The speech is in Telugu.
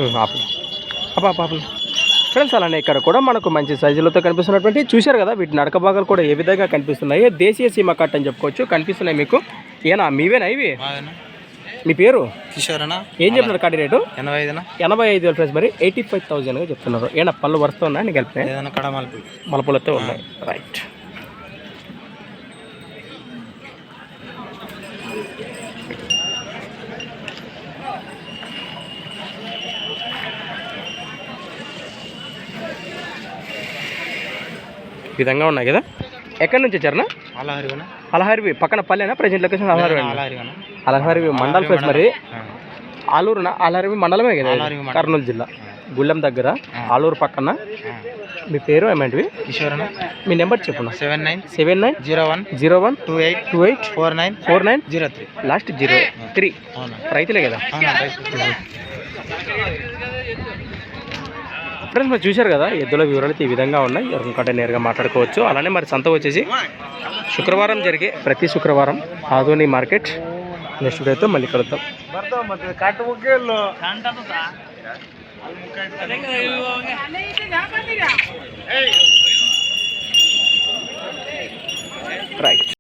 ఆపు ఆపు ఫ్రెండ్స్. అలానే ఇక్కడ కూడా మనకు మంచి సైజులతో కనిపిస్తున్నటువంటి చూశారు కదా, వీటి నడక భాగాలు కూడా ఏ విధంగా కనిపిస్తున్నాయి. దేశీయ సీమ కట్ అని చెప్పుకోవచ్చు. కనిపిస్తున్నాయి మీకు. ఏనా మీవేనా ఇవి? మీ పేరు కిషోర్ అన్న. ఏం చెప్తున్నారు కాటి రేటు? 85 ఫ్రెండ్స్. మరి 85,000గా చెప్తున్నారు. ఏనా పళ్ళు వరుస్తూ ఉన్నాయి అని కలిపినాయి? మలపులతో ఉన్నాయి. రైట్. విధంగా ఉన్నాయి కదా. ఎక్కడి నుంచి వచ్చారనా? అలహరివి పక్కన పల్లెనా? ప్రజెంట్ లొకేషన్ అలహరివి మండల్ ఫ్రెండ్స్. మరి ఆలూరునా? అలహరివి మండలమే కదా, కర్నూలు జిల్లా గుళ్ళెం దగ్గర ఆలూరు పక్కన. మీ పేరు ఏమంటివి? కిషోర్ అన్న. మీ నెంబర్ చెప్పు. 790128494903 లాస్ట్ 03. రైతులే కదా ఫ్రెండ్స్. మరి చూశారు కదా, ఎద్దుల వివరాలు అయితే ఈ విధంగా ఉన్నాయి. ఎవరికంటే నేరుగా మాట్లాడుకోవచ్చు. అలానే మరి సంత వచ్చేసి శుక్రవారం జరిగే ప్రతి శుక్రవారం ఆధోని మార్కెట్. నెక్స్ట్ డేతో మళ్ళీ కలుద్దాం. రైట్.